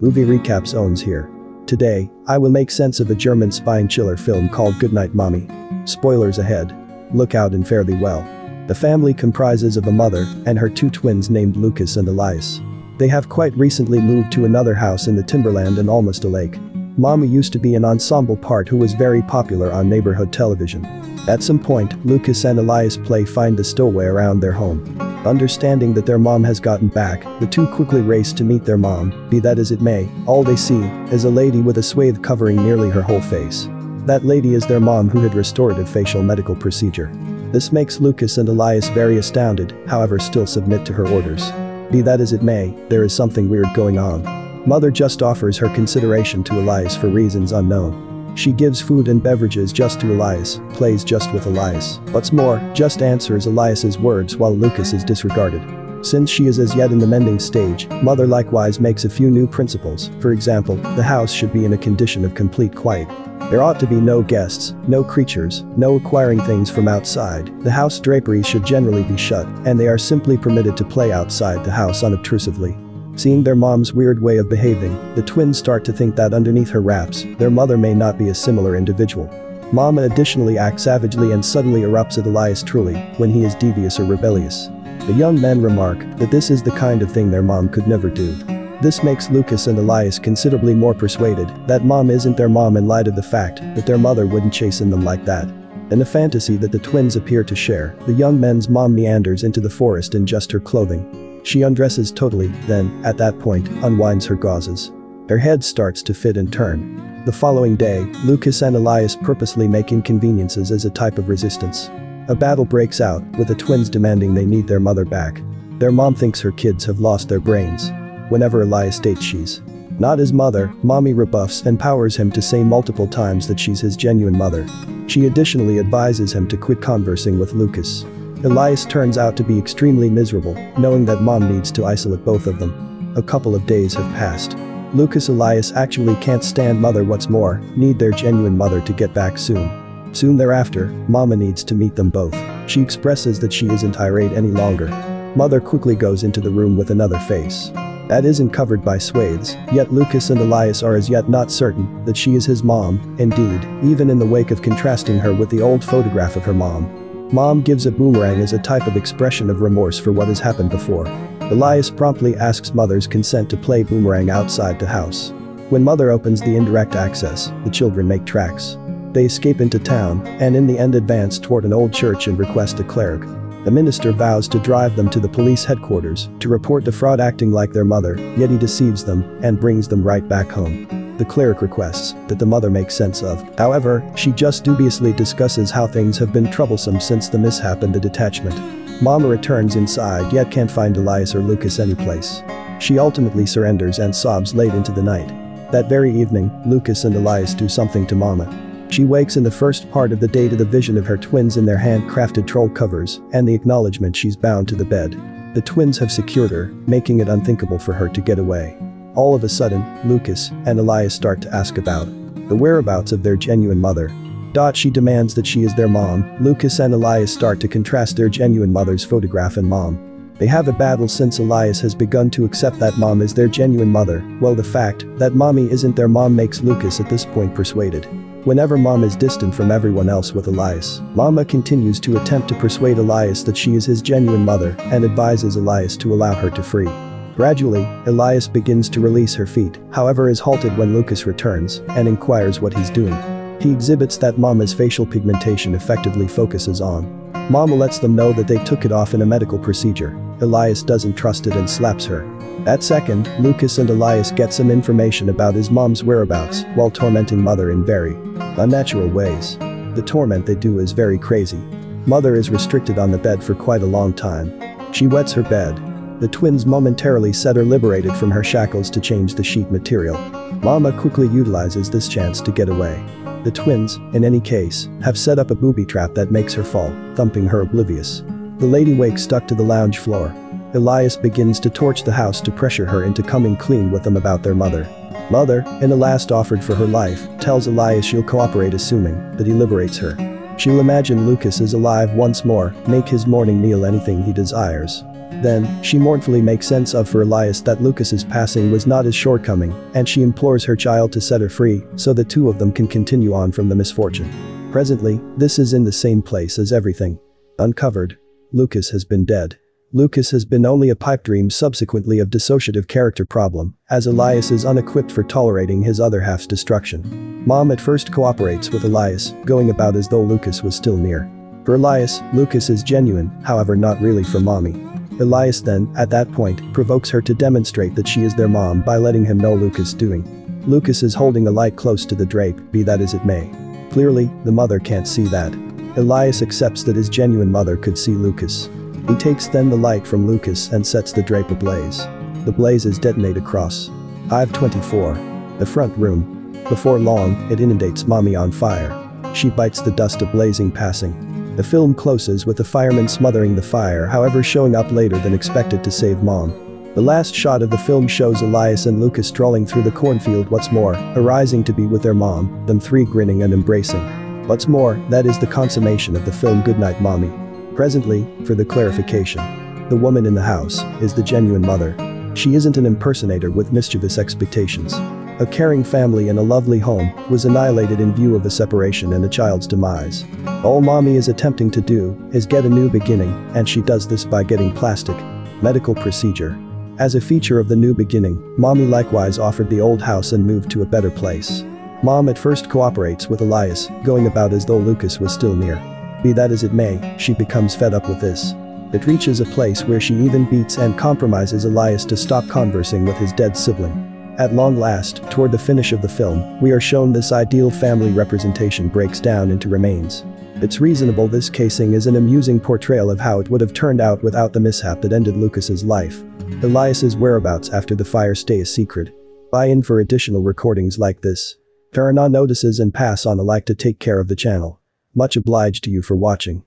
Movie Recap Zones here. Today, I will make sense of a German spine chiller film called Goodnight Mommy. Spoilers ahead. Look out and fare thee well. The family comprises of a mother and her two twins named Lucas and Elias. They have quite recently moved to another house in the Timberland and almost a lake. Mommy used to be an ensemble part who was very popular on neighborhood television. At some point, Lucas and Elias find the stowaway around their home. Understanding that their mom has gotten back, the two quickly race to meet their mom. Be that as it may, all they see is a lady with a swathe covering nearly her whole face. That lady is their mom who had restorative facial medical procedure. This makes Lucas and Elias very astounded, however still submit to her orders. Be that as it may, there is something weird going on. Mother just offers her consideration to Elias for reasons unknown. She gives food and beverages just to Elias, plays just with Elias. What's more, just answers Elias's words while Lucas is disregarded. Since she is as yet in the mending stage, Mother likewise makes a few new principles. For example, the house should be in a condition of complete quiet. There ought to be no guests, no creatures, no acquiring things from outside. The house draperies should generally be shut, and they are simply permitted to play outside the house unobtrusively. Seeing their mom's weird way of behaving, the twins start to think that underneath her wraps, their mother may not be a similar individual. Mama additionally acts savagely and suddenly erupts at Elias truly when he is devious or rebellious. The young men remark that this is the kind of thing their mom could never do. This makes Lucas and Elias considerably more persuaded that mom isn't their mom in light of the fact that their mother wouldn't chasten them like that. In the fantasy that the twins appear to share, the young men's mom meanders into the forest in just her clothing. She undresses totally, then, at that point, unwinds her gauzes. Her head starts to fit and turn. The following day, Lucas and Elias purposely make inconveniences as a type of resistance. A battle breaks out, with the twins demanding they need their mother back. Their mom thinks her kids have lost their brains. Whenever Elias states she's not his mother, Mommy rebuffs and powers him to say multiple times that she's his genuine mother. She additionally advises him to quit conversing with Lucas. Elias turns out to be extremely miserable, knowing that mom needs to isolate both of them. A couple of days have passed. Lucas Elias actually can't stand mother, what's more, need their genuine mother to get back soon. Soon thereafter, Mama needs to meet them both. She expresses that she isn't irate any longer. Mother quickly goes into the room with another face that isn't covered by swathes, yet Lucas and Elias are as yet not certain that she is his mom. Indeed, even in the wake of contrasting her with the old photograph of her mom. Mom gives a boomerang as a type of expression of remorse for what has happened before. Elias promptly asks mother's consent to play boomerang outside the house. When mother opens the indirect access, the children make tracks. They escape into town, and in the end advance toward an old church and request a cleric. The minister vows to drive them to the police headquarters to report the fraud acting like their mother, yet he deceives them and brings them right back home. The cleric requests that the mother make sense of. However, she just dubiously discusses how things have been troublesome since the mishap and the detachment. Mama returns inside yet can't find Elias or Lucas anyplace. She ultimately surrenders and sobs late into the night. That very evening, Lucas and Elias do something to Mama. She wakes in the first part of the day to the vision of her twins in their handcrafted troll covers and the acknowledgement she's bound to the bed. The twins have secured her, making it unthinkable for her to get away. All of a sudden, Lucas and Elias start to ask about the whereabouts of their genuine mother. She demands that she is their mom. Lucas and Elias start to contrast their genuine mother's photograph and mom. They have a battle since Elias has begun to accept that mom is their genuine mother. Well, the fact that mommy isn't their mom makes Lucas at this point persuaded. Whenever mom is distant from everyone else with Elias, Mama continues to attempt to persuade Elias that she is his genuine mother and advises Elias to allow her to free. Gradually, Elias begins to release her feet, however is halted when Lucas returns and inquires what he's doing. He exhibits that Mama's facial pigmentation effectively focuses on. Mama lets them know that they took it off in a medical procedure. Elias doesn't trust it and slaps her. That second, Lucas and Elias get some information about his mom's whereabouts while tormenting mother in very unnatural ways. The torment they do is very crazy. Mother is restricted on the bed for quite a long time. She wets her bed. The twins momentarily set her liberated from her shackles to change the sheet material. Mama quickly utilizes this chance to get away. The twins, in any case, have set up a booby trap that makes her fall, thumping her oblivious. The lady wakes stuck to the lounge floor. Elias begins to torch the house to pressure her into coming clean with them about their mother. Mother, in a last offered for her life, tells Elias she'll cooperate assuming that he liberates her. She'll imagine Lucas is alive once more, make his morning meal anything he desires. Then, she mournfully makes sense of for Elias that Lucas's passing was not his shortcoming, and she implores her child to set her free, so the two of them can continue on from the misfortune. Presently, this is in the same place as everything. Uncovered. Lucas has been dead. Lucas has been only a pipe dream subsequently of dissociative character problem, as Elias is unequipped for tolerating his other half's destruction. Mom at first cooperates with Elias, going about as though Lucas was still near. For Elias, Lucas is genuine, however not really for Mommy. Elias then, at that point, provokes her to demonstrate that she is their mom by letting him know Lucas doing. Lucas is holding a light close to the drape, be that as it may. Clearly, the mother can't see that. Elias accepts that his genuine mother could see Lucas. He takes then the light from Lucas and sets the drape ablaze. The blazes detonate across Hive 24. The front room. Before long, it inundates Mommy on fire. She bites the dust of blazing passing. The film closes with the fireman smothering the fire, however showing up later than expected to save Mom. The last shot of the film shows Elias and Lucas strolling through the cornfield what's more, arising to be with their mom, them three grinning and embracing. What's more, that is the consummation of the film Goodnight Mommy. Presently, for the clarification, the woman in the house is the genuine mother. She isn't an impersonator with mischievous expectations. A caring family and a lovely home was annihilated in view of a separation and a child's demise. All Mommy is attempting to do is get a new beginning, and she does this by getting plastic medical procedure. As a feature of the new beginning, Mommy likewise offered the old house and moved to a better place. Mom at first cooperates with Elias, going about as though Lucas was still near. Be that as it may, she becomes fed up with this. It reaches a place where she even beats and compromises Elias to stop conversing with his dead sibling. At long last, toward the finish of the film, we are shown this ideal family representation breaks down into remains. It's reasonable this casing is an amusing portrayal of how it would have turned out without the mishap that ended Lucas's life. Elias's whereabouts after the fire stay a secret. Buy in for additional recordings like this. Turn on notices and pass on a like to take care of the channel. Much obliged to you for watching.